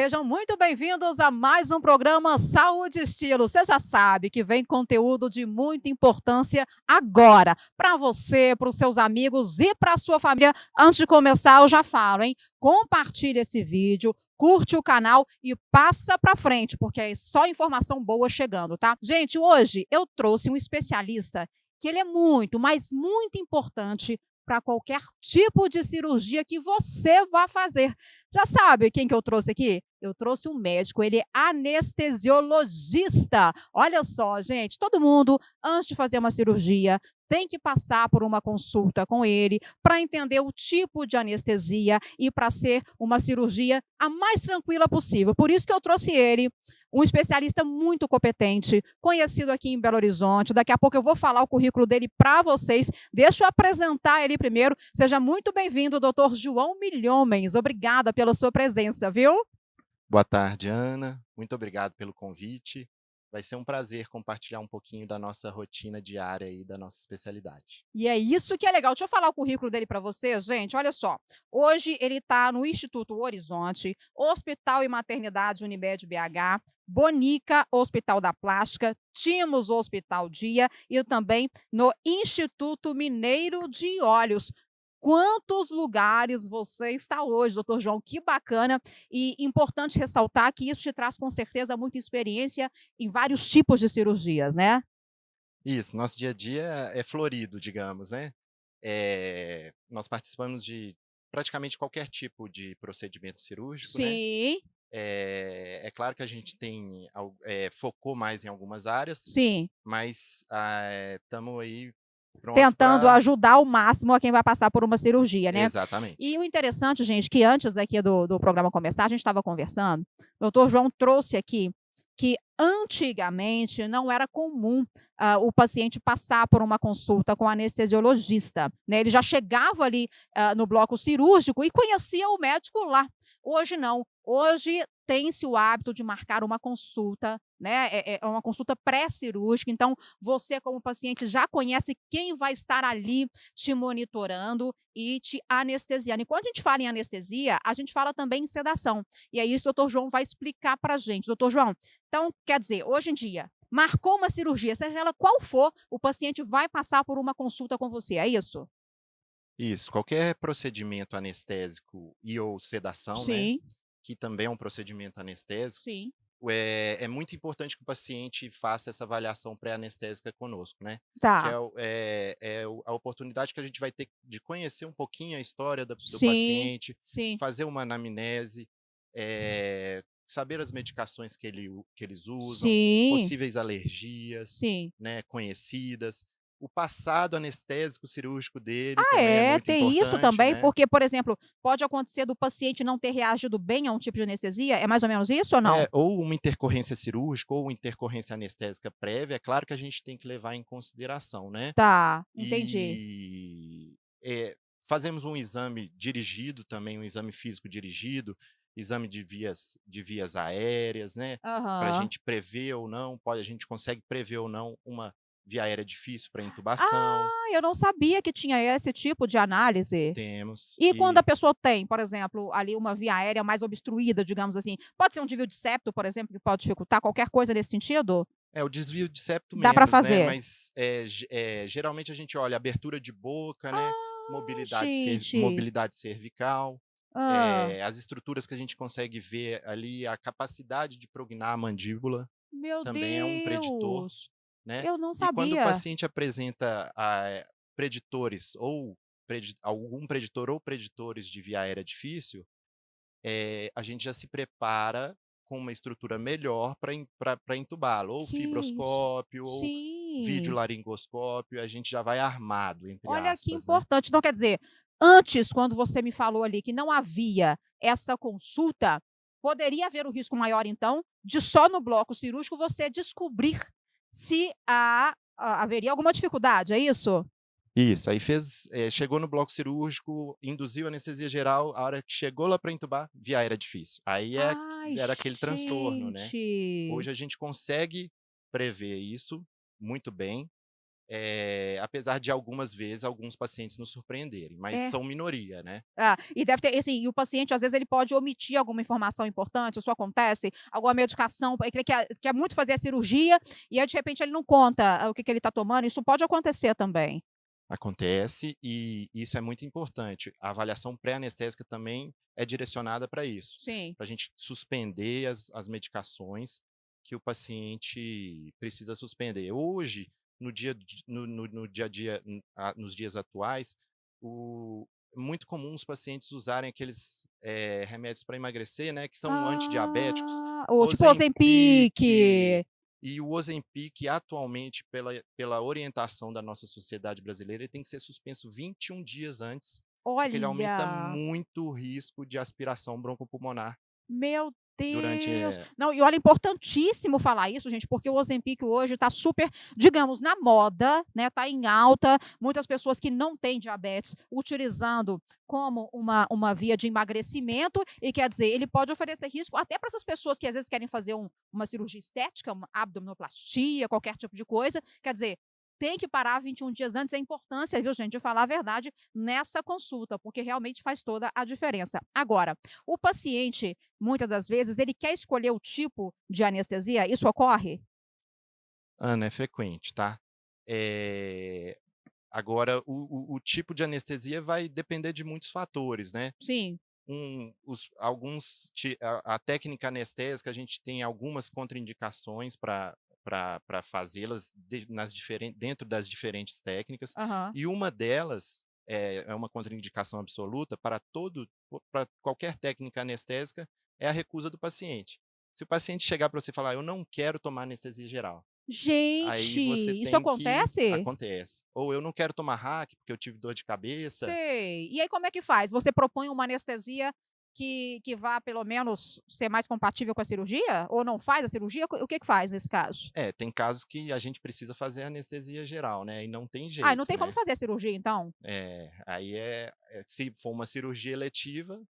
Sejam muito bem-vindos a mais um programa Saúde e Estilo. Você já sabe que vem conteúdo de muita importância agora, para você, para os seus amigos e para a sua família. Antes de começar, eu já falo, hein? Compartilhe esse vídeo, curte o canal e passa para frente, porque é só informação boa chegando, tá? Gente, hoje eu trouxe um especialista que ele é muito, mas muito importante para qualquer tipo de cirurgia que você vá fazer. Já sabe quem que eu trouxe aqui? Eu trouxe um médico, ele é anestesiologista. Olha só, gente, todo mundo, antes de fazer uma cirurgia, tem que passar por uma consulta com ele para entender o tipo de anestesia e para ser uma cirurgia a mais tranquila possível. Por isso que eu trouxe ele, um especialista muito competente, conhecido aqui em Belo Horizonte. Daqui a pouco eu vou falar o currículo dele para vocês. Deixa eu apresentar ele primeiro. Seja muito bem-vindo, doutor João Milhomens. Obrigada pela sua presença, viu? Boa tarde, Ana. Muito obrigado pelo convite. Vai ser um prazer compartilhar um pouquinho da nossa rotina diária e da nossa especialidade. E é isso que é legal. Deixa eu falar o currículo dele para vocês, gente. Olha só. Hoje ele está no Instituto Horizonte, Hospital e Maternidade Unimed BH, Bonica Hospital da Plástica, Timos Hospital Dia e também no Instituto Mineiro de Olhos. Quantos lugares você está hoje, doutor João? Que bacana. E importante ressaltar que isso te traz com certeza muita experiência em vários tipos de cirurgias, né? Isso, nosso dia a dia é florido, digamos, né? Nós participamos de praticamente qualquer tipo de procedimento cirúrgico, né? Sim, É claro que a gente focou mais em algumas áreas, sim. mas estamos aí pronto Tentando para... ajudar ao máximo a quem vai passar por uma cirurgia, né. E Exatamente. o interessante, gente, que antes aqui do programa começar, a gente estava conversando, o doutor João trouxe aqui que antigamente não era comum, o paciente passar por uma consulta com anestesiologista, né, ele já chegava ali, no bloco cirúrgico e conhecia o médico lá. Hoje não, hoje tem-se o hábito de marcar uma consulta, né, é uma consulta pré-cirúrgica, então você, como paciente, já conhece quem vai estar ali te monitorando e te anestesiando. E quando a gente fala em anestesia, a gente fala também em sedação. E é isso que o doutor João vai explicar para a gente. Doutor João, então, quer dizer, hoje em dia, marcou uma cirurgia, seja ela qual for, o paciente vai passar por uma consulta com você, é isso? Isso, qualquer procedimento anestésico e ou sedação, né? Sim, Que também é um procedimento anestésico, sim. é muito importante que o paciente faça essa avaliação pré-anestésica conosco, né? Que Tá. a oportunidade que a gente vai ter de conhecer um pouquinho a história do Sim, paciente, sim, fazer uma anamnese, saber as medicações que eles usam, sim, possíveis alergias, sim. né, conhecidas. O passado anestésico cirúrgico dele Ah, também é é? muito Tem isso importante, também? né? Porque, por exemplo, pode acontecer do paciente não ter reagido bem a um tipo de anestesia? É mais ou menos isso ou não? Ou uma intercorrência cirúrgica ou intercorrência anestésica prévia, é claro que a gente tem que levar em consideração, né. Tá, entendi. E, fazemos um exame dirigido também, um exame físico dirigido, exame de vias aéreas, né, para a Aham. gente prever ou não, a gente consegue prever ou não uma via aérea difícil para intubação, Ah, eu não sabia que tinha esse tipo de análise. temos. E quando a pessoa tem, por exemplo, ali uma via aérea mais obstruída, digamos assim, pode ser um desvio de septo, por exemplo, que pode dificultar qualquer coisa nesse sentido? O desvio de septo Dá para menos, né, fazer? mas, geralmente a gente olha abertura de boca, né, Ah, gente. mobilidade cervical, Hã. as estruturas que a gente consegue ver ali, a capacidade de prognar a mandíbula Meu também é um preditor, Deus, né. eu não E quando o sabia. paciente apresenta, preditores ou algum preditor ou preditores de via aérea difícil, a gente já se prepara com uma estrutura melhor para entubá-lo, ou Que isso. fibroscópio, ou Sim. videolaringoscópio, a gente já vai armado, entre Olha que aspas, né. importante. Então, quer dizer, antes, quando você me falou ali que não havia essa consulta, poderia haver um risco maior, então, de só no bloco cirúrgico você descobrir se haveria alguma dificuldade, é isso? Isso, aí chegou no bloco cirúrgico, induziu anestesia geral, a hora que chegou lá para entubar, via aérea difícil. Aí Ai, era aquele transtorno, né. gente. Hoje a gente consegue prever isso muito bem. apesar de algumas vezes alguns pacientes nos surpreenderem, mas É. são minoria, né? Ah, e deve ter assim, e o paciente às vezes ele pode omitir alguma informação importante, isso acontece? Alguma medicação, ele quer muito fazer a cirurgia, e aí de repente ele não conta o que que ele está tomando, isso pode acontecer também. Acontece e isso é muito importante. A avaliação pré-anestésica também é direcionada para isso, Sim. para a gente suspender as medicações que o paciente precisa suspender. Hoje, no dia a dia, nos dias atuais, é muito comum os pacientes usarem aqueles remédios para emagrecer, né, que são antidiabéticos, Ou tipo Ozempic, Ozempic. e o Ozempic, atualmente, pela orientação da nossa sociedade brasileira, ele tem que ser suspenso 21 dias antes, porque ele aumenta Olha, muito o risco de aspiração broncopulmonar meu durante. Deus! Não, e olha, importantíssimo falar isso, gente, porque o Ozempic hoje está super, digamos, na moda, né, tá em alta, muitas pessoas que não têm diabetes utilizando como uma via de emagrecimento, e quer dizer, ele pode oferecer risco até para essas pessoas que às vezes querem fazer uma cirurgia estética, uma abdominoplastia, qualquer tipo de coisa, quer dizer, tem que parar 21 dias antes, é a importância, viu, gente, de falar a verdade nessa consulta, porque realmente faz toda a diferença. Agora, o paciente, muitas das vezes, ele quer escolher o tipo de anestesia, isso ocorre? Ana, é frequente, tá? Eh, Agora, o tipo de anestesia vai depender de muitos fatores, né? Sim. A técnica anestésica, a gente tem algumas contraindicações para fazê-las dentro das diferentes técnicas, Aham. e uma delas é uma contraindicação absoluta para qualquer técnica anestésica, é a recusa do paciente. Se o paciente chegar para você e falar: "Eu não quero tomar anestesia geral", aí Gente, você isso tem que acontece? acontece. Ou: "Eu não quero tomar hack, porque eu tive dor de cabeça". Sei. E aí como é que faz? Você propõe uma anestesia que vá pelo menos ser mais compatível com a cirurgia? Ou não faz a cirurgia? O que que faz nesse caso? Tem casos que a gente precisa fazer anestesia geral, né, e não tem Ah, e não jeito, tem como né. fazer a cirurgia então? Aí se for uma cirurgia eletiva,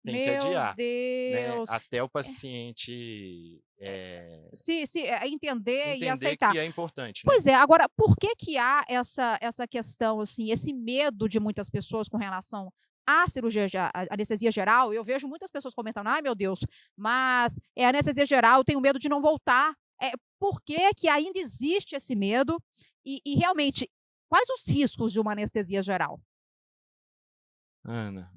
tem que Meu adiar, né, Deus. até o paciente, Entender e entender aceitar. que é importante, né. Pois é, agora por que que há essa questão, assim, esse medo de muitas pessoas com relação à cirurgia à anestesia geral? Eu vejo muitas pessoas comentando: "Ai, meu Deus, mas é anestesia geral, eu tenho medo de não voltar". Por que que ainda existe esse medo? E realmente, quais os riscos de uma anestesia geral? Ana,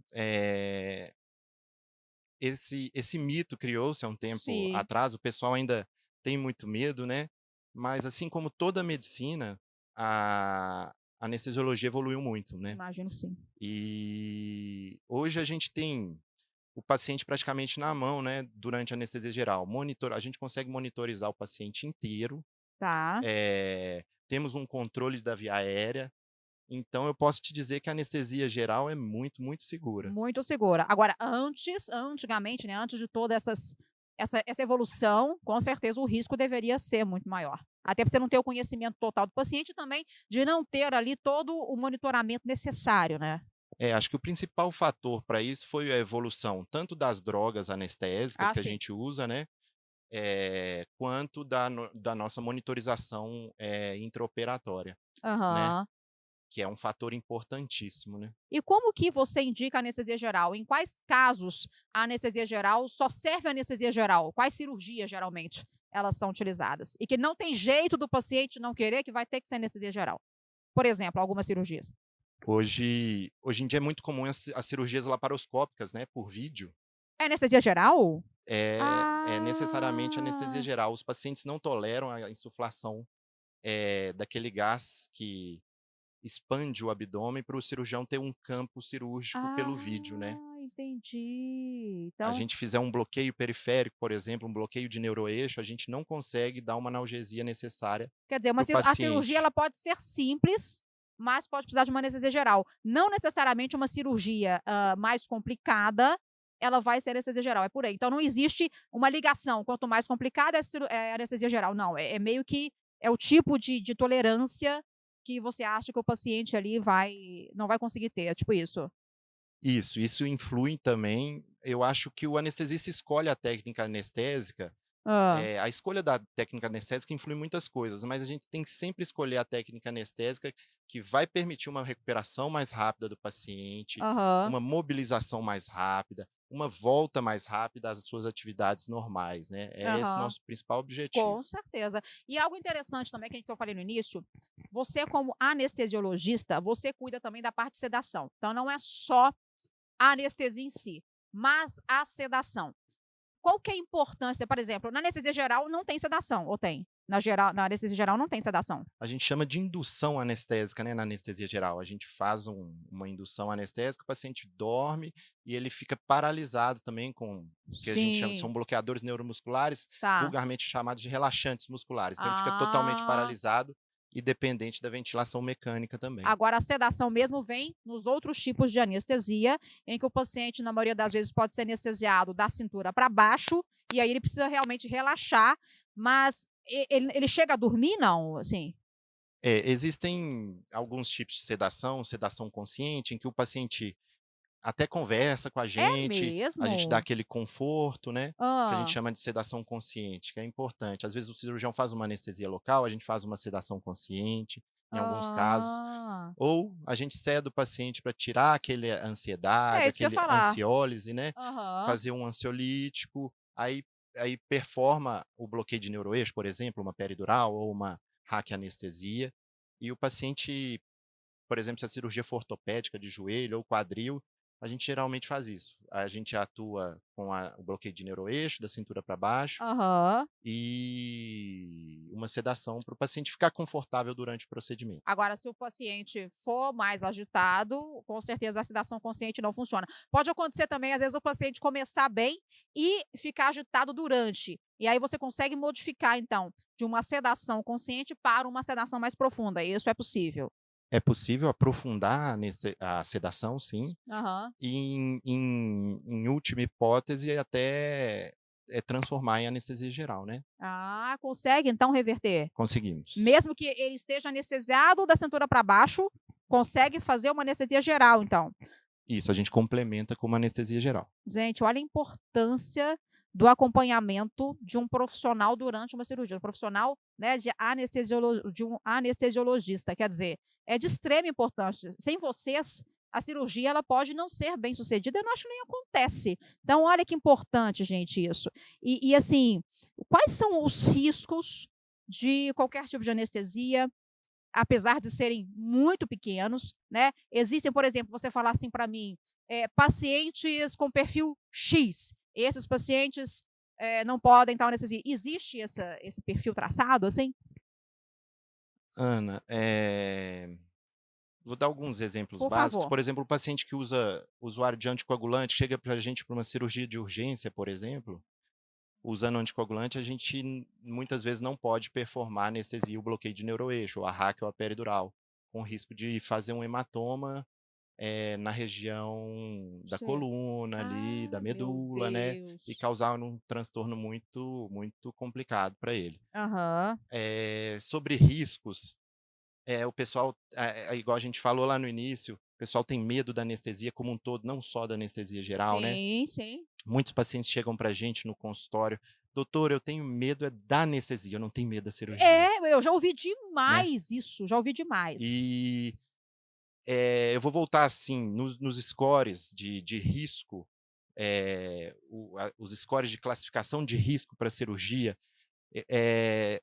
esse mito criou-se há um tempo Sim, atrás, o pessoal ainda tem muito medo, né, mas assim como toda medicina, a anestesiologia evoluiu muito, né. imagino sim. E hoje a gente tem o paciente praticamente na mão, né, durante a anestesia geral. A gente consegue monitorizar o paciente inteiro, Tá. temos um controle da via aérea, então eu posso te dizer que a anestesia geral é muito, muito segura. Muito segura. Agora, antigamente, né, antes de toda essa evolução, com certeza o risco deveria ser muito maior. Até para você não ter o conhecimento total do paciente e também de não ter ali todo o monitoramento necessário, né. Acho que o principal fator para isso foi a evolução tanto das drogas anestésicas Ah, que a sim. gente usa, né, quanto da nossa monitorização, intraoperatória, né, Aham. que é um fator importantíssimo, né. E como que você indica a anestesia geral? Em quais casos a anestesia geral só serve a anestesia geral? Quais cirurgias, geralmente, elas são utilizadas? E que não tem jeito do paciente não querer, que vai ter que ser anestesia geral? Por exemplo, algumas cirurgias. Hoje em dia é muito comum as cirurgias laparoscópicas, né, por vídeo, É anestesia geral? é necessariamente anestesia Ah, geral. Os pacientes não toleram a insuflação, daquele gás que expande o abdômen para o cirurgião ter um campo cirúrgico pelo vídeo, né. entendi. A Então, gente fizer um bloqueio periférico, por exemplo, um bloqueio de neuroeixo, a gente não consegue dar uma analgesia necessária quer dizer, para o a cirurgia paciente. ela pode ser simples, mas pode precisar de uma anestesia geral. Não necessariamente uma cirurgia, mais complicada, ela vai ser anestesia geral, é por aí. Então não existe uma ligação, quanto mais complicada é anestesia geral, não, é meio que é o tipo de tolerância que você acha que o paciente ali não vai conseguir ter, é tipo isso? Isso influi também. Eu acho que o anestesista escolhe a técnica anestésica Hã. A escolha da técnica anestésica influi em muitas coisas, mas a gente tem que sempre escolher a técnica anestésica que vai permitir uma recuperação mais rápida do paciente, Aham. uma mobilização mais rápida, uma volta mais rápida às suas atividades normais, né. É esse Aham. nosso principal objetivo. Com certeza. E algo interessante também que eu falei no início, você como anestesiologista, você cuida também da parte de sedação. Então não é só a anestesia em si, mas a sedação. Qual que é a importância, por exemplo, na anestesia geral não tem sedação, ou tem? Na anestesia geral não tem sedação? A gente chama de indução anestésica, né, na anestesia geral. A gente faz uma indução anestésica, o paciente dorme e ele fica paralisado também com o que a gente chama, são Sim, bloqueadores neuromusculares, tá. vulgarmente chamados de relaxantes musculares. Então ele fica totalmente Ah, paralisado e dependente da ventilação mecânica também. agora a sedação mesmo vem nos outros tipos de anestesia, em que o paciente, na maioria das vezes, pode ser anestesiado da cintura para baixo, e aí ele precisa realmente relaxar, mas ele chega a dormir não, assim? Existem alguns tipos de sedação, sedação consciente, em que o paciente até conversa com É a gente dá mesmo? aquele conforto, né, que a gente Hã. chama de sedação consciente, que é importante. Às vezes o cirurgião faz uma anestesia local, a gente faz uma sedação consciente, em alguns casos, Ah. ou a gente ceda o paciente para tirar aquele É ansiedade, isso que eu ia aquele falar. ansiólise, né, Aham. fazer um ansiolítico, aí performa o bloqueio de neuroeixo, por exemplo, uma peridural ou uma raquianestesia, e o paciente, por exemplo, se a cirurgia for ortopédica de joelho ou quadril, a gente geralmente faz isso. A gente atua com o bloqueio de neuroeixo, da cintura para baixo, Aham. e uma sedação para o paciente ficar confortável durante o procedimento. Agora, se o paciente for mais agitado, com certeza a sedação consciente não funciona. Pode acontecer também, às vezes, o paciente começar bem e ficar agitado durante. E aí você consegue modificar, então, de uma sedação consciente para uma sedação mais profunda. Isso é possível. É possível aprofundar a sedação, sim, Aham. e em última hipótese até transformar em anestesia geral, né. Ah, consegue então reverter. Conseguimos. Mesmo que ele esteja anestesiado da cintura para baixo, consegue fazer uma anestesia geral, então. Isso, a gente complementa com uma anestesia geral. Gente, olha a importância do acompanhamento de um profissional durante uma cirurgia, um profissional, né, de um anestesiologista, quer dizer, é de extrema importância. Sem vocês, a cirurgia ela pode não ser bem-sucedida, eu não acho que nem acontece. Então, olha que importante, gente, isso. E assim, quais são os riscos de qualquer tipo de anestesia, apesar de serem muito pequenos, né? Existem, por exemplo, você falar assim para mim, pacientes com perfil X, esses pacientes, não podem tal anestesia. Existe esse perfil traçado, assim? Ana, vou dar alguns exemplos Por básicos. favor. Por exemplo, o paciente que usa usuário de anticoagulante, chega para a gente para uma cirurgia de urgência, por exemplo, usando anticoagulante, a gente muitas vezes não pode performar a anestesia, o bloqueio de neuroeixo, ou a raque ou a peridural, com risco de fazer um hematoma, na região da Sim. coluna ali, da Ah, meu medula, né, e Deus. causar um transtorno muito muito complicado para ele. Aham. Sobre riscos, o pessoal, igual a gente falou lá no início, o pessoal tem medo da anestesia como um todo, não só da anestesia geral, né. Sim, sim. Muitos pacientes chegam pra gente no consultório: "Doutor, eu tenho medo da anestesia, eu não tenho medo da cirurgia", É, eu já ouvi né. demais isso, já ouvi demais. E, eu vou voltar, assim, nos scores de risco, os scores de classificação de risco para cirurgia,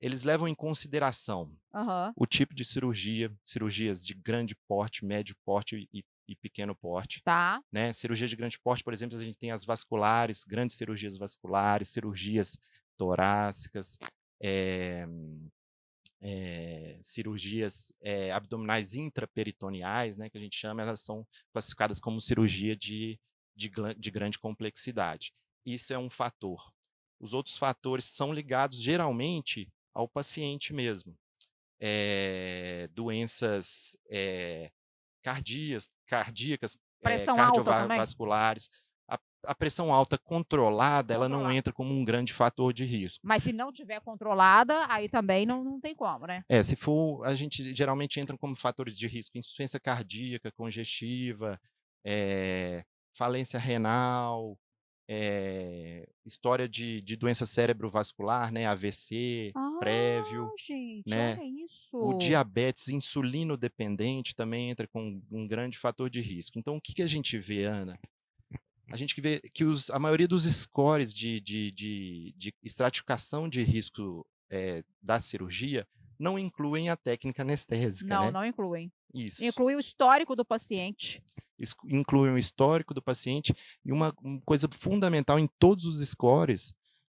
eles levam em consideração Aham. o tipo de cirurgia, cirurgias de grande porte, médio porte e pequeno porte, Tá. né. Cirurgia de grande porte, por exemplo, a gente tem as vasculares, grandes cirurgias vasculares, cirurgias torácicas, eh cirurgias, abdominais intraperitoneais, né, que a gente chama, elas são classificadas como cirurgia de grande complexidade. Isso é um fator. Os outros fatores são ligados geralmente ao paciente mesmo. Doenças, cardíacas, Pressão alta também? cardiovasculares. A pressão alta controlada, ela não Controlada. entra como um grande fator de risco. Mas se não tiver controlada, aí também não tem como, né? Se for, a gente geralmente entram como fatores de risco: insuficiência cardíaca congestiva, falência renal, história de doença cerebrovascular, né, AVC prévio, Gente, né? olha O isso. diabetes insulino-dependente também entra com um grande fator de risco. Então, o que que a gente vê, Ana? A gente vê que a maioria dos scores de estratificação de risco da cirurgia não incluem a técnica anestésica, Não, né? não incluem. Isso. Inclui o histórico do paciente. Incluem o histórico do paciente e uma coisa fundamental em todos os scores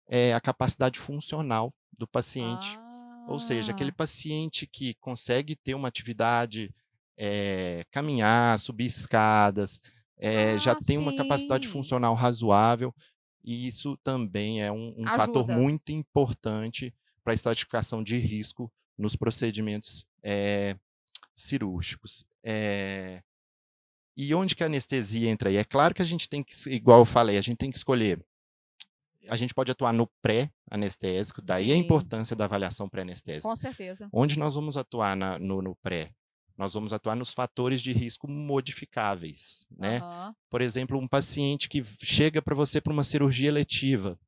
é a capacidade funcional do paciente. Ou seja, aquele Ah, paciente que consegue ter uma atividade, caminhar, subir escadas, já tem uma capacidade sim. funcional razoável, e isso também é um fator Ajuda. muito importante para a estratificação de risco nos procedimentos cirúrgicos. E onde que a anestesia entra aí? É claro que a gente tem que, igual eu falei, a gente tem que escolher. A gente pode atuar no pré-anestésico, daí a Sim, importância da avaliação pré-anestésica. com certeza. Onde nós vamos atuar no pré? Nós vamos atuar nos fatores de risco modificáveis, né? Aham. Por exemplo, um paciente que chega para você para uma cirurgia eletiva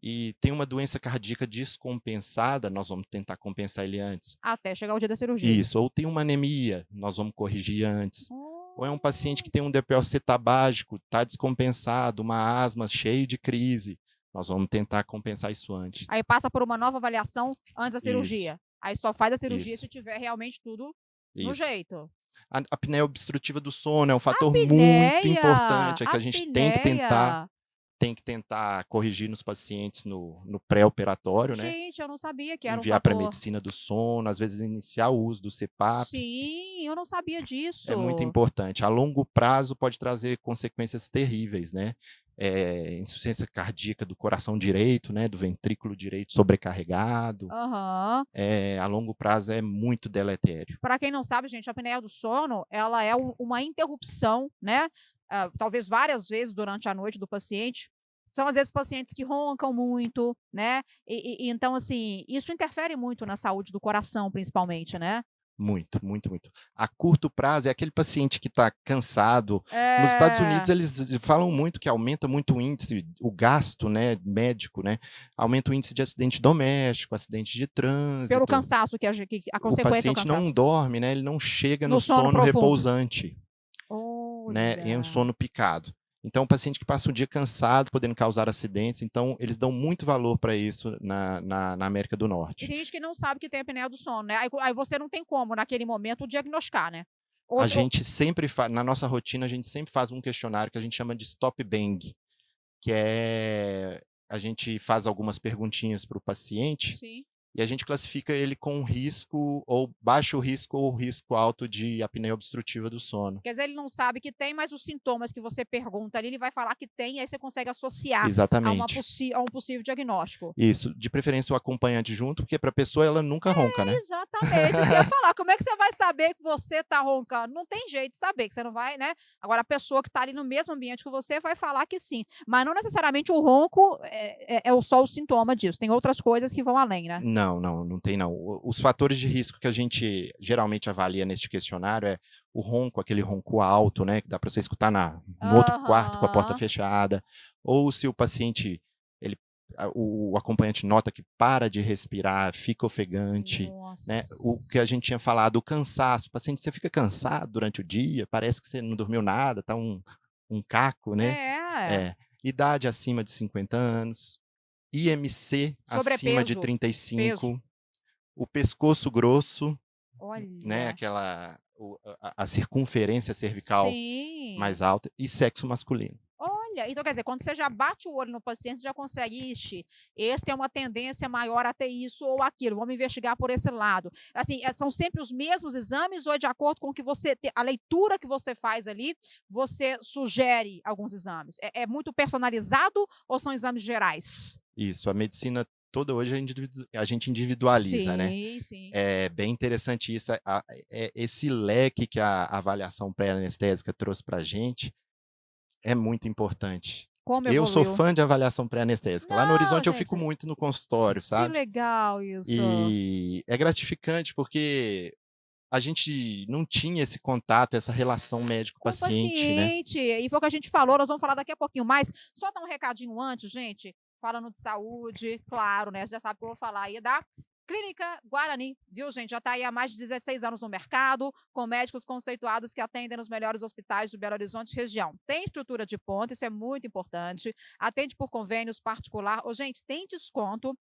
e tem uma doença cardíaca descompensada, nós vamos tentar compensar ele antes. Até chegar o dia da cirurgia. Isso, ou tem uma anemia, nós vamos corrigir antes. Ou é um paciente Oh, que tem um DPOC tabágico, está descompensado, uma asma cheio de crise, nós vamos tentar compensar isso antes. aí passa por uma nova avaliação antes da Isso, cirurgia. Aí só faz a cirurgia se isso, tiver realmente tudo no isso. jeito. A apneia obstrutiva do sono é um A fator muito apneia! importante, é que A a gente apneia! tem que tentar corrigir nos pacientes no pré-operatório, né? Gente, eu não sabia que era um Enviar para a fator. medicina do sono, às vezes iniciar o uso do CPAP. Sim, eu não sabia É muito disso. importante. A longo prazo pode trazer consequências terríveis, né? Insuficiência cardíaca do coração direito, né? Do ventrículo direito sobrecarregado. Aham. A longo prazo é muito deletério. Para quem não sabe, gente, a apneia do sono, ela é uma interrupção, né? Talvez várias vezes durante a noite do paciente. São às vezes pacientes que roncam muito, né? E então, assim, isso interfere muito na saúde do coração, principalmente, né? Muito, muito, muito. A curto prazo é aquele paciente que está cansado. Nos Estados Unidos, É, eles falam muito que aumenta muito o índice, o gasto, né, médico, né? Aumenta o índice de acidente doméstico, acidente de pelo trânsito. cansaço, que a O consequência é o paciente não cansaço. dorme, né? Ele não chega No no sono sono profundo. repousante, né? Em um Olha. sono picado. Então, o paciente que passa o dia cansado, podendo causar acidentes, então eles dão muito valor para isso na América do E Norte. tem gente que não sabe que tem apneia do sono, né? Aí você não tem como, naquele momento, diagnosticar, né? A Outro, gente sempre faz, na nossa rotina, a gente sempre faz um questionário que a gente chama de stop bang, que é a gente faz algumas perguntinhas para o paciente sim. e a gente classifica ele com risco ou baixo risco ou risco alto de apneia obstrutiva do sono. Quer dizer, ele não sabe que tem, mas os sintomas que você pergunta ali, ele vai falar que tem, e aí você consegue associar Exatamente. a um possível diagnóstico. Isso, de preferência o acompanhante junto, porque para a pessoa ela nunca ronca, né? Exatamente, isso que eu ia falar. Como é que você vai saber que você tá roncando? Não tem jeito de saber, que você não vai, né? Agora, a pessoa que tá ali no mesmo ambiente que você vai falar que sim. Mas não necessariamente o ronco só o sintoma disso. Tem outras coisas que vão além, né? Não, não, não tem não. Os fatores de risco que a gente geralmente avalia neste questionário é o ronco, aquele ronco alto, né, que dá para você escutar no outro quarto com a porta Aham. fechada, ou se o paciente, o acompanhante nota que para de respirar, fica ofegante, né? O que a gente tinha Nossa. falado, o cansaço, o paciente, você fica cansado durante o dia, parece que você não dormiu nada, tá um caco, né? É. É. Idade acima de 50 anos, IMC acima de Sobrepeso. Peso. 35, o pescoço grosso, né, Olha. a circunferência cervical Sim. mais alta e sexo masculino. Olha, então quer dizer, quando você já bate o olho no paciente, você já consegue, ixi, esse tem uma tendência maior a ter isso ou aquilo, vamos investigar por esse lado. Assim, são sempre os mesmos exames ou é de acordo com o que a leitura que você faz ali, você sugere alguns exames? É muito personalizado ou são exames gerais? Isso, a medicina toda hoje a gente individualiza, né? Sim, sim. É bem interessante isso, esse leque que a avaliação pré-anestésica trouxe para a gente é muito importante. Como Eu sou evoluiu? fã de avaliação pré-anestésica. Lá no Não, Horizonte eu fico gente, muito no consultório, que sabe? legal isso. E é gratificante porque a gente não tinha esse contato, essa relação Com o médico-paciente, né. paciente, e foi o que a gente falou, nós vamos falar daqui a pouquinho mais. Só dar um recadinho antes, gente, falando de saúde, claro, né, você já sabe o que eu vou falar aí da Clínica Guarani, viu, gente? Já está aí há mais de 16 anos no mercado, com médicos conceituados que atendem nos melhores hospitais de Belo Horizonte e região. Tem estrutura de ponta, isso é muito importante. Atende por convênios particular. Ô, gente, tem desconto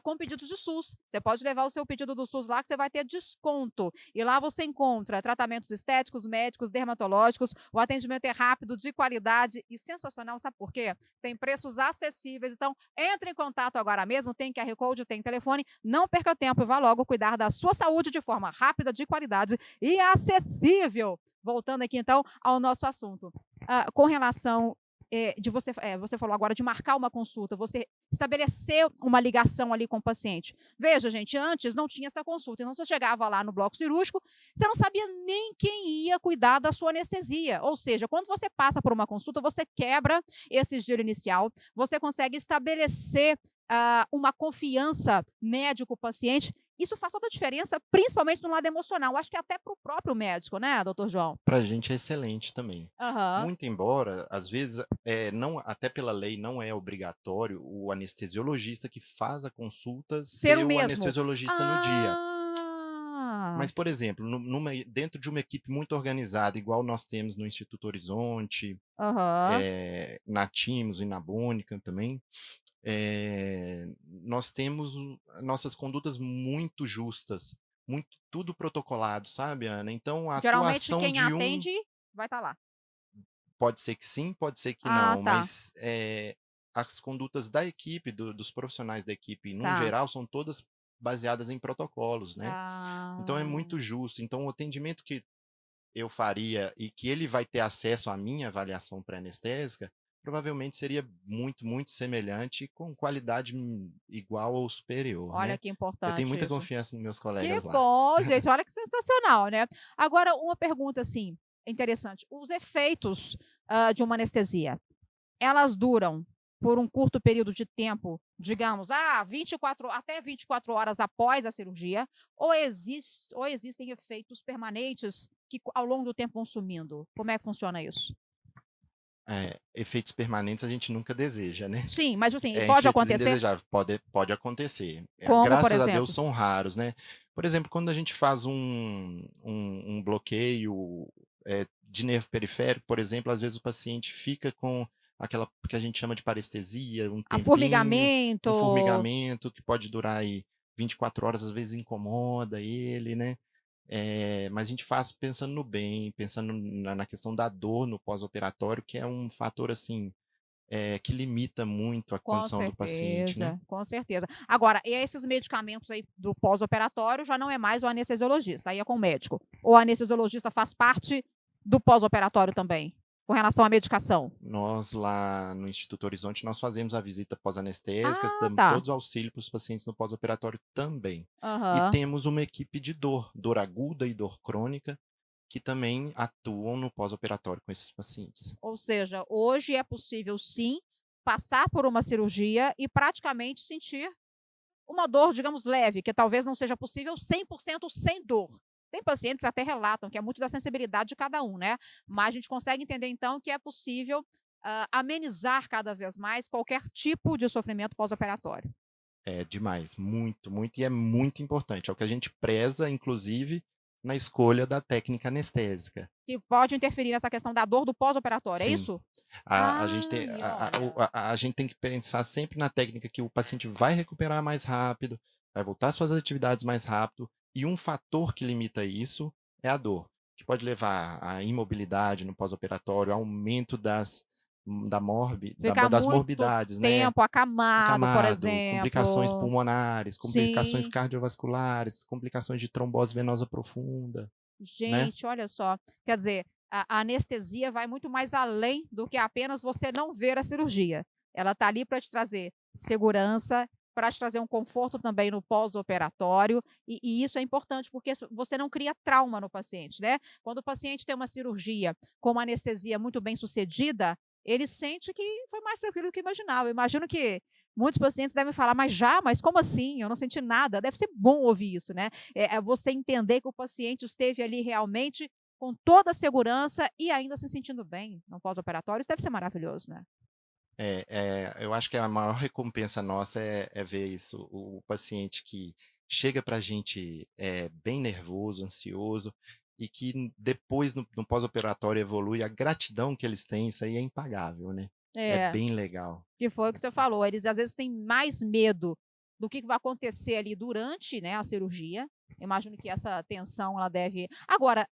com pedidos de SUS. Você pode levar o seu pedido do SUS lá que você vai ter desconto. E lá você encontra tratamentos estéticos, médicos, dermatológicos. O atendimento é rápido, de qualidade e sensacional. Sabe por quê? Tem preços acessíveis. Então, entre em contato agora mesmo. Tem QR Code, tem telefone. Não perca tempo e vá logo cuidar da sua saúde de forma rápida, de qualidade e acessível. Voltando aqui, então, ao nosso assunto. Com relação você falou agora de marcar uma consulta, você estabelecer uma ligação ali com o paciente. Veja, gente, antes não tinha essa consulta, então você chegava lá no bloco cirúrgico, você não sabia nem quem ia cuidar da sua anestesia. Ou seja, quando você passa por uma consulta, você quebra esse gelo inicial, você consegue estabelecer uma confiança médico-paciente. Isso faz toda a diferença, principalmente no lado emocional. Acho que até para o próprio médico, né, doutor João? Para a gente é excelente também. Aham. Muito embora, às vezes, não, até pela lei não é obrigatório o anestesiologista que faz a consulta Ser o ser o mesmo. anestesiologista no dia. Ah, Mas, por exemplo, dentro de uma equipe muito organizada, igual nós temos no Instituto Horizonte, aham. na Timos e na Bônica também, nós temos nossas condutas muito justas, tudo protocolado, sabe, Ana? Então, a Geralmente atuação quem de um atende vai estar lá. pode ser que sim, pode ser que Ah, não, tá, mas as condutas da equipe, dos profissionais da equipe, num tá. geral, são todas baseadas em protocolos, né? Então é Ah, muito justo. Então, o atendimento que eu faria e que ele vai ter acesso à minha avaliação pré-anestésica, provavelmente seria muito, muito semelhante com qualidade igual ou superior, olha né. que Eu tenho importante muita isso. confiança nos meus Que colegas lá. bom, gente, olha que sensacional, né. Agora uma pergunta, assim, interessante, os efeitos, de uma anestesia, elas duram por um curto período de tempo, digamos, 24 horas após a cirurgia, ou existem efeitos permanentes que ao longo do tempo vão sumindo? Como é que funciona isso? Efeitos permanentes a gente nunca deseja, né. Sim, mas assim, pode Efeitos acontecer? indesejáveis, pode acontecer. Como, por Graças a Deus exemplo? são raros, né. Por exemplo, quando a gente faz um bloqueio, de nervo periférico, por exemplo, às vezes o paciente fica com aquela que a gente chama de parestesia, um tempinho, Formigamento? um formigamento que pode durar aí 24 horas, às vezes incomoda ele, né. Mas a gente faz pensando no bem, pensando na questão da dor no pós-operatório, que é um fator, assim, que limita muito a Com condição do paciente, né. certeza, com certeza. Agora, e esses medicamentos aí do pós-operatório já não é mais o anestesiologista, aí é com o médico. O anestesiologista faz parte do pós-operatório também, com relação à medicação? Nós lá no Instituto Horizonte, nós fazemos a visita pós-anestésica, Ah, damos tá. todos os auxílios para os pacientes no pós-operatório também. E Aham. temos uma equipe de dor aguda e dor crônica, que também atuam no pós-operatório com esses pacientes. Ou seja, hoje é possível sim, passar por uma cirurgia e praticamente sentir uma dor, digamos, leve, que talvez não seja possível 100% sem dor. Tem pacientes que até relatam que é muito da sensibilidade de cada um, né, mas a gente consegue entender então que é possível, amenizar cada vez mais qualquer tipo de sofrimento pós-operatório. É demais, muito, muito, e é muito importante. É o que a gente preza, inclusive, na escolha da técnica anestésica. Que pode interferir nessa questão da dor do pós-operatório, é Sim, isso? a gente tem Ai, olha. a gente tem que pensar sempre na técnica que o paciente vai recuperar mais rápido, vai voltar às suas atividades mais rápido, e um fator que limita isso é a dor, que pode levar à imobilidade no pós-operatório, aumento Ficar das muito morbidades, né, tempo acamado, por acamado, complicações exemplo. pulmonares, complicações Sim. cardiovasculares, complicações de trombose venosa profunda, né. Gente, olha só, quer dizer, a anestesia vai muito mais além do que apenas você não ver a cirurgia. Ela está ali para te trazer segurança, para te trazer um conforto também no pós-operatório, e isso é importante, porque você não cria trauma no paciente, né. Quando o paciente tem uma cirurgia com uma anestesia muito bem sucedida, ele sente que foi mais tranquilo do que imaginava. Eu imagino que muitos pacientes devem falar, mas como assim? Eu não senti nada. Deve ser bom ouvir isso, né? É você entender que o paciente esteve ali realmente com toda a segurança e ainda se sentindo bem no pós-operatório. Isso deve ser maravilhoso, né? Eu acho que a maior recompensa nossa é ver isso, o paciente que chega para a gente bem nervoso, ansioso, e que depois no pós-operatório evolui, a gratidão que eles têm, isso aí é impagável, né? É É, bem legal. que foi o que você falou. Eles às vezes têm mais medo do que vai acontecer ali durante, né, a cirurgia. Eu imagino que essa tensão ela deve. Agora,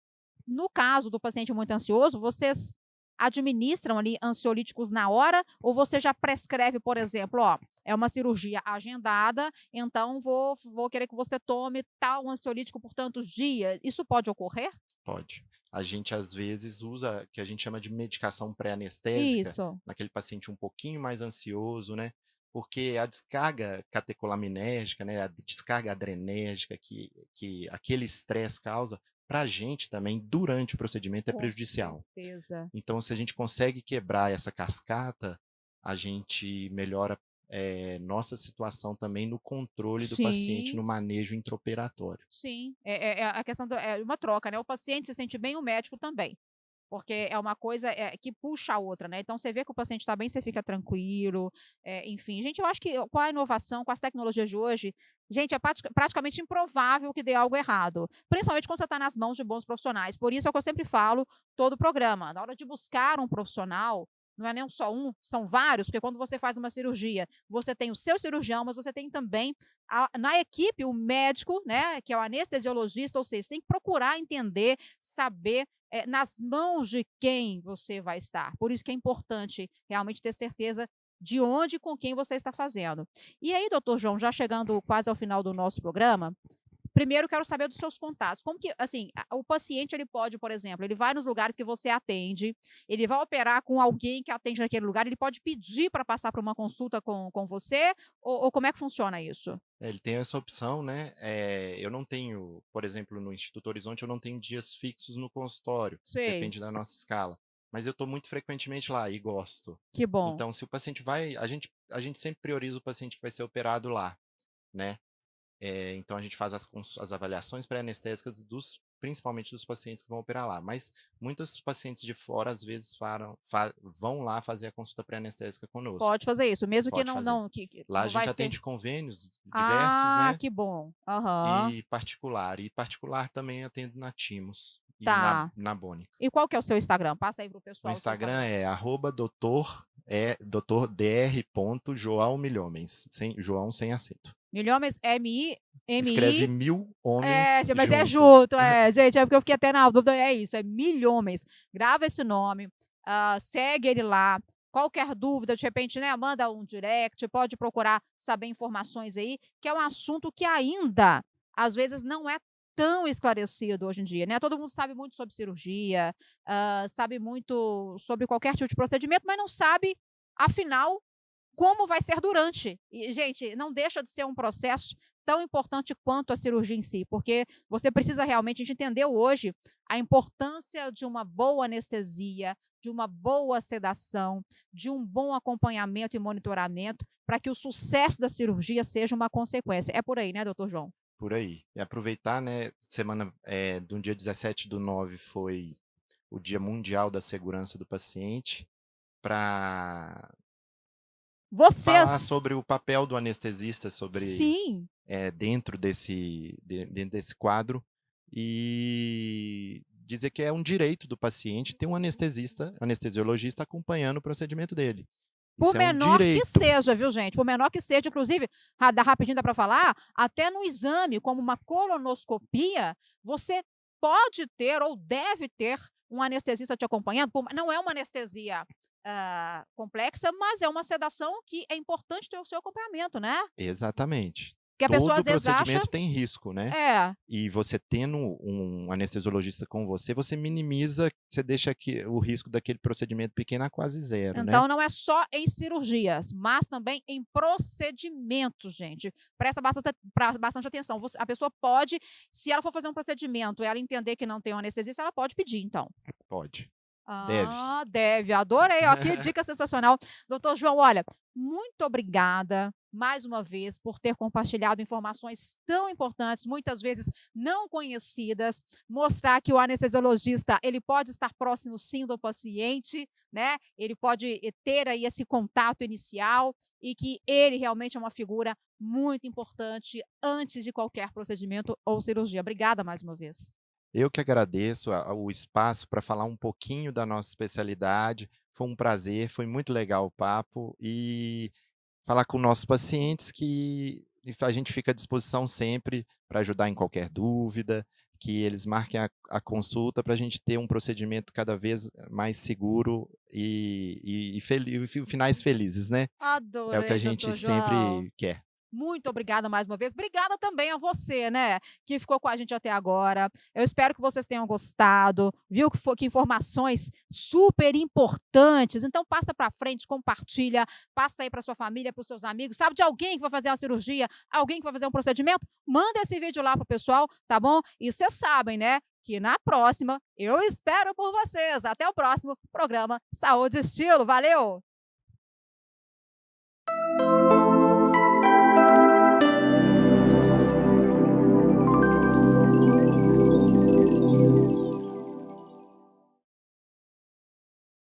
no caso do paciente muito ansioso, vocês administram ali ansiolíticos na hora ou você já prescreve, por exemplo, ó, é uma cirurgia agendada, então vou querer que você tome tal ansiolítico por tantos dias. Isso pode ocorrer? Pode. A gente, às vezes, usa o que a gente chama de medicação pré-anestésica Isso. naquele paciente um pouquinho mais ansioso, né? Porque a descarga catecolaminérgica, né, a descarga adrenérgica que aquele estresse causa, para a gente também, durante o procedimento, é Com prejudicial. certeza. Então, se a gente consegue quebrar essa cascata, a gente melhora nossa situação também no controle do paciente, no Sim. manejo intraoperatório. Sim, é a questão é uma troca, né, o paciente se sente bem, o médico também, porque é uma coisa, que puxa a outra, né, então você vê que o paciente está bem, você fica tranquilo, enfim. Gente, eu acho que com a inovação, com as tecnologias de hoje, gente, é praticamente improvável que dê algo errado, principalmente quando você está nas mãos de bons profissionais, por isso é o que eu sempre falo, todo o programa, na hora de buscar um profissional, não é nem só um, são vários, porque quando você faz uma cirurgia, você tem o seu cirurgião, mas você tem também na equipe, o médico, né, que é o anestesiologista, ou seja, você tem que procurar entender, saber nas mãos de quem você vai estar. Por isso que é importante realmente ter certeza de onde e com quem você está fazendo. E aí, doutor João, já chegando quase ao final do nosso programa, primeiro quero saber dos seus contatos. Como que, assim, o paciente ele pode, por exemplo, ele vai nos lugares que você atende, ele vai operar com alguém que atende naquele lugar, ele pode pedir para passar para uma consulta com você, ou como é que funciona isso? Ele tem essa opção, né? Eu não tenho, por exemplo, no Instituto Horizonte, eu não tenho dias fixos no consultório, Sei, depende da nossa escala. Mas eu estou muito frequentemente lá e gosto. que bom. Então, se o paciente vai, a gente sempre prioriza o paciente que vai ser operado lá, né? Então, a gente faz as avaliações pré-anestésicas principalmente dos pacientes que vão operar lá. Mas muitos pacientes de fora, às vezes, vão lá fazer a consulta pré-anestésica conosco. Pode fazer isso, mesmo que Pode não fazer. não que Lá a não vai gente ser atende convênios diversos, ah, né? que bom. Aham. E particular. E particular também atendo na Timos e Tá. na Bônica. E qual que é o seu Instagram? Passa aí para o O pessoal o seu Instagram Instagram. é @dr.milhomens, João sem acento. Milhomes, Escreve M-I-M-I. 1000 homens Mas é junto. junto, gente, é porque eu fiquei até na dúvida, é isso, é Milhomens. Grava esse nome, segue ele lá. Qualquer dúvida, de repente, né, manda um direct, pode procurar saber informações aí, que é um assunto que ainda, às vezes, não é tão esclarecido hoje em dia, né? Todo mundo sabe muito sobre cirurgia, sabe muito sobre qualquer tipo de procedimento, mas não sabe, afinal, como vai ser durante. E, gente, não deixa de ser um processo tão importante quanto a cirurgia em si, porque você precisa realmente, a gente entendeu hoje a importância de uma boa anestesia, de uma boa sedação, de um bom acompanhamento e monitoramento, para que o sucesso da cirurgia seja uma consequência. É por aí, né, doutor João? Por aí. E aproveitar, né? Do dia 17/9 foi o Dia Mundial da Segurança do Paciente, para falar Vocês, sobre o papel do anestesista sim, dentro desse quadro e dizer que é um direito do paciente ter um anestesiologista acompanhando o procedimento dele. por Isso é um menor que direito. seja, viu, gente? Por menor que seja, inclusive, rapidinho dá para falar, até no exame, como uma colonoscopia, você pode ter ou deve ter um anestesista te acompanhando. Não é uma anestesia complexa, mas é uma sedação que é importante ter o seu acompanhamento, né? Exatamente. Porque a pessoa Todo às vezes acha, procedimento tem risco, né? é, E você tendo um anestesiologista com você, você minimiza, você deixa o risco daquele procedimento pequeno a quase zero, né? então não é só em cirurgias, mas também em procedimentos, gente. Presta bastante atenção. A pessoa pode, se ela for fazer um procedimento e ela entender que não tem um anestesista, ela pode pedir, então. Pode. Deve. Ah, deve. Adorei. Ó, que dica sensacional. Doutor João, olha, muito obrigada mais uma vez por ter compartilhado informações tão importantes, muitas vezes não conhecidas, mostrar que o anestesiologista, ele pode estar próximo sim do paciente, né? Ele pode ter aí esse contato inicial e que ele realmente é uma figura muito importante antes de qualquer procedimento ou cirurgia. Obrigada mais uma vez. Eu que agradeço o espaço para falar um pouquinho da nossa especialidade. Foi um prazer, foi muito legal o papo e falar com nossos pacientes que a gente fica à disposição sempre para ajudar em qualquer dúvida, que eles marquem a consulta para a gente ter um procedimento cada vez mais seguro e finais felizes, né? É o que a Adorei, gente doutor João. sempre quer. Muito obrigada mais uma vez. Obrigada também a você, né, que ficou com a gente até agora. Eu espero que vocês tenham gostado, viu que informações super importantes. Então passa para frente, compartilha, passa aí para sua família, para os seus amigos. Sabe de alguém que vai fazer uma cirurgia, alguém que vai fazer um procedimento? Manda esse vídeo lá para o pessoal, tá bom? E vocês sabem, né, que na próxima eu espero por vocês. Até o próximo programa Saúde e Estilo. Valeu!